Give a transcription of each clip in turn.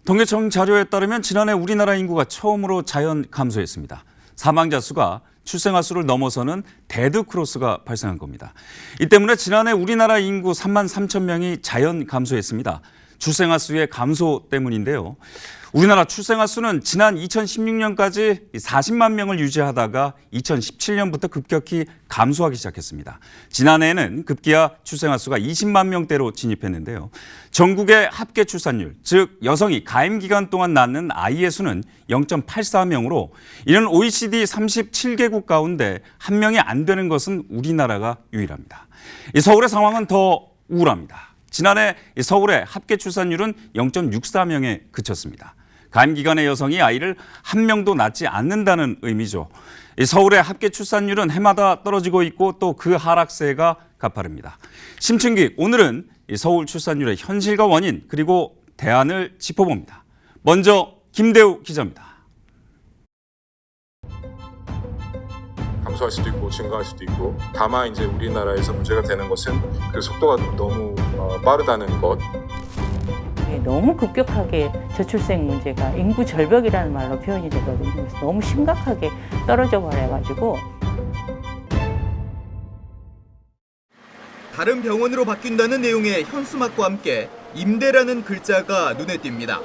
통계청 자료에 따르면 지난해 우리나라 인구가 처음으로 자연 감소했습니다. 사망자 수가 출생아 수를 넘어서는 데드크로스가 발생한 겁니다. 이 때문에 지난해 우리나라 인구 3만 3천 명이 자연 감소했습니다. 출생아 수의 감소 때문인데요. 우리나라 출생아 수는 지난 2016년까지 40만 명을 유지하다가 2017년부터 급격히 감소하기 시작했습니다. 지난해에는 급기야 출생아 수가 20만 명대로 진입했는데요. 전국의 합계 출산율, 즉 여성이 가임 기간 동안 낳는 아이의 수는 0.84명으로 이는 OECD 37개국 가운데 한 명이 안 되는 것은 우리나라가 유일합니다. 서울의 상황은 더 우울합니다. 지난해 서울의 합계 출산율은 0.64명에 그쳤습니다. 가임 기간의 여성이 아이를 한 명도 낳지 않는다는 의미죠. 서울의 합계 출산율은 해마다 떨어지고 있고 또 그 하락세가 가파릅니다. 심층기, 오늘은 서울 출산율의 현실과 원인 그리고 대안을 짚어봅니다. 먼저 김대우 기자입니다. 감소할 수도 있고 증가할 수도 있고, 다만 이제 우리나라에서 문제가 되는 것은 그 속도가 너무 빠르다는 것. 너무 급격하게 저출생 문제가 인구 절벽이라는 말로 표현이 되거든요. 그래서 너무 심각하게 떨어져 버려가지고. 다른 병원으로 바뀐다는 내용의 현수막과 함께 임대라는 글자가 눈에 띕니다.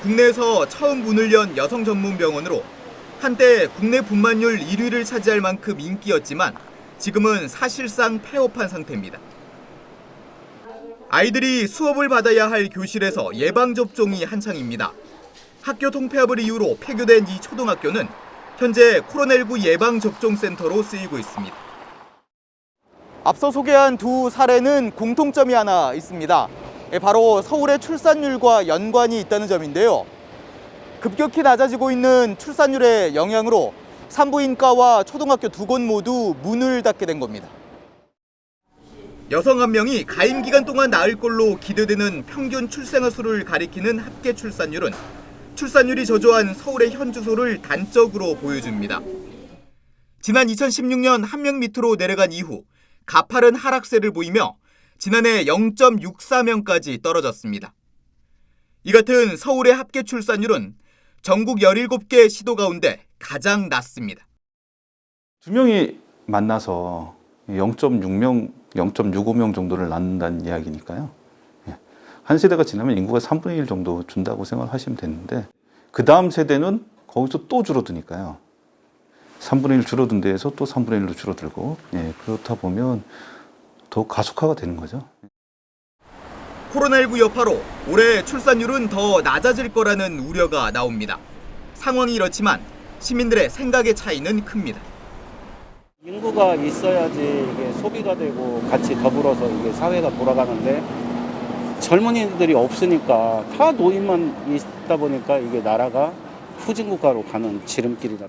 국내에서 처음 문을 연 여성 전문 병원으로 한때 국내 분만율 1위를 차지할 만큼 인기였지만 지금은 사실상 폐업한 상태입니다. 아이들이 수업을 받아야 할 교실에서 예방접종이 한창입니다. 학교 통폐합을 이유로 폐교된 이 초등학교는 현재 코로나19 예방접종센터로 쓰이고 있습니다. 앞서 소개한 두 사례는 공통점이 하나 있습니다. 바로 서울의 출산율과 연관이 있다는 점인데요. 급격히 낮아지고 있는 출산율의 영향으로 산부인과와 초등학교 두 곳 모두 문을 닫게 된 겁니다. 여성 한 명이 가임 기간 동안 낳을 걸로 기대되는 평균 출생아 수를 가리키는 합계 출산율은 출산율이 저조한 서울의 현 주소를 단적으로 보여줍니다. 지난 2016년 한 명 밑으로 내려간 이후 가파른 하락세를 보이며 지난해 0.64명까지 떨어졌습니다. 이 같은 서울의 합계 출산율은 전국 17개 시도 가운데 가장 낮습니다. 두 명이 만나서 0.6명, 0.65명 정도를 낳는다는 이야기니까요. 한 세대가 지나면 인구가 3분의 1 정도 준다고 생각하시면 되는데 그 다음 세대는 거기서 또 줄어드니까요. 3분의 1 줄어든 데에서 또 3분의 1로 줄어들고, 그렇다 보면 더 가속화가 되는 거죠. 코로나19 여파로 올해 출산율은 더 낮아질 거라는 우려가 나옵니다. 상황이 이렇지만 시민들의 생각의 차이는 큽니다. 인구가 있어야지 이게 소비가 되고 같이 더불어서 이게 사회가 돌아가는데 젊은이들이 없으니까 다 노인만 있다 보니까 이게 나라가 후진국가로 가는 지름길이다.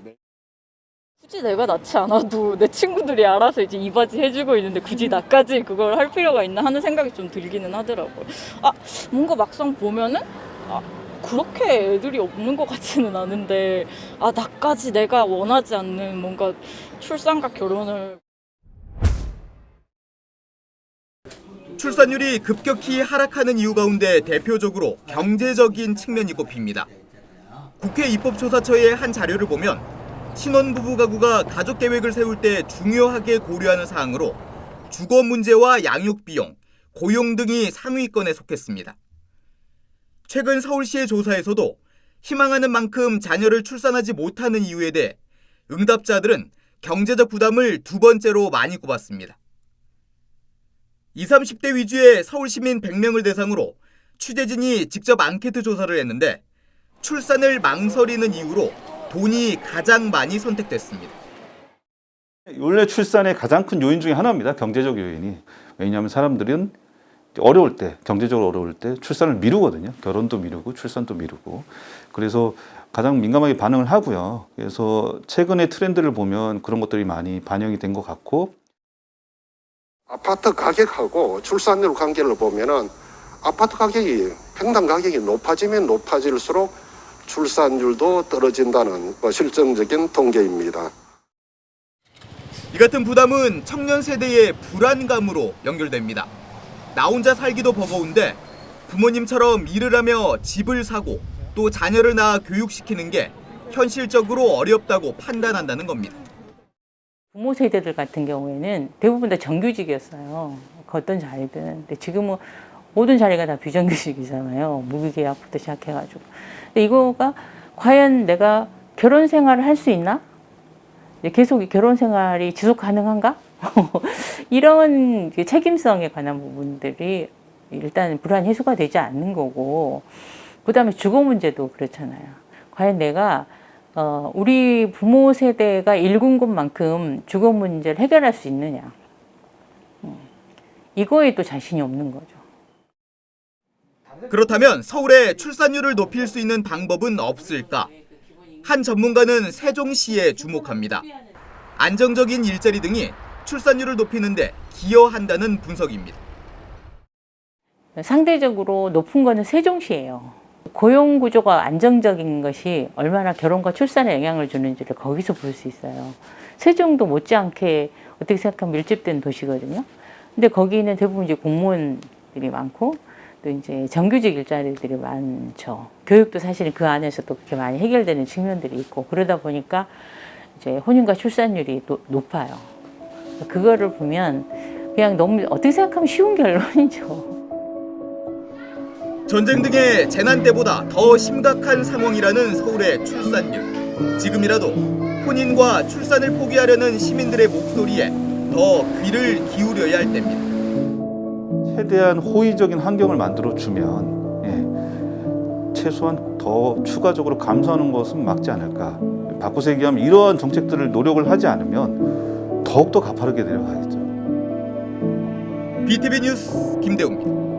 굳이 내가 낳지 않아도 내 친구들이 알아서 이제 이바지 해주고 있는데 굳이 나까지 그걸 할 필요가 있나 하는 생각이 좀 들기는 하더라고요. 뭔가 막상 보면은 그렇게 애들이 없는 것 같지는 않은데 나까지 내가 원하지 않는 뭔가 출산과 결혼을. 출산율이 급격히 하락하는 이유 가운데 대표적으로 경제적인 측면이 꼽힙니다. 국회 입법조사처의 한 자료를 보면 신혼부부 가구가 가족 계획을 세울 때 중요하게 고려하는 사항으로 주거 문제와 양육 비용, 고용 등이 상위권에 속했습니다. 최근 서울시의 조사에서도 희망하는 만큼 자녀를 출산하지 못하는 이유에 대해 응답자들은 경제적 부담을 두 번째로 많이 꼽았습니다. 20, 30대 위주의 서울시민 100명을 대상으로 취재진이 직접 앙케이트 조사를 했는데 출산을 망설이는 이유로 돈이 가장 많이 선택됐습니다. 원래 출산의 가장 큰 요인 중에 하나입니다. 경제적 요인이. 왜냐하면 사람들은 어려울 때, 경제적으로 어려울 때 출산을 미루거든요. 결혼도 미루고 출산도 미루고. 그래서 가장 민감하게 반응을 하고요. 그래서 최근의 트렌드를 보면 그런 것들이 많이 반영이 된 것 같고. 아파트 가격하고 출산율 관계를 보면은 아파트 가격이 평당 가격이 높아지면 높아질수록 출산율도 떨어진다는 실증적인 통계입니다. 이 같은 부담은 청년 세대의 불안감으로 연결됩니다. 나 혼자 살기도 버거운데 부모님처럼 일을 하며 집을 사고 또 자녀를 낳아 교육시키는 게 현실적으로 어렵다고 판단한다는 겁니다. 부모 세대들 같은 경우에는 대부분 다 정규직이었어요. 어떤 자리든. 근데 지금은 모든 자리가 다 비정규직이잖아요. 무기계약부터 시작해가지고. 근데 이거가 과연 내가 결혼 생활을 할 수 있나? 계속 이 결혼 생활이 지속 가능한가? 이런 책임성에 관한 부분들이 일단 불안 해소가 되지 않는 거고, 그다음에 주거 문제도 그렇잖아요. 과연 내가 우리 부모 세대가 일군 것만큼 주거 문제를 해결할 수 있느냐? 이거에 또 자신이 없는 거죠. 그렇다면 서울의 출산율을 높일 수 있는 방법은 없을까? 한 전문가는 세종시에 주목합니다. 안정적인 일자리 등이 출산율을 높이는 데 기여한다는 분석입니다. 상대적으로 높은 거는 세종시예요. 고용 구조가 안정적인 것이 얼마나 결혼과 출산에 영향을 주는지를 거기서 볼 수 있어요. 세종도 못지않게 어떻게 생각하면 밀집된 도시거든요. 근데 거기는 대부분 이제 공무원들이 많고 또 이제 정규직 일자리들이 많죠. 교육도 사실은 그 안에서도 그렇게 많이 해결되는 측면들이 있고 그러다 보니까 이제 혼인과 출산율이 높아요. 그거를 보면 그냥 너무 어떻게 생각하면 쉬운 결론이죠. 전쟁 등의 재난 때보다 더 심각한 상황이라는 서울의 출산율. 지금이라도 혼인과 출산을 포기하려는 시민들의 목소리에 더 귀를 기울여야 할 때입니다. 최대한 호의적인 환경을 만들어 주면 최소한 더 추가적으로 감소하는 것은 막지 않을까. 바꿔서 얘기하면 이러한 정책들을 노력을 하지 않으면 더욱더 가파르게 내려가겠죠. BTV 뉴스 김대우입니다.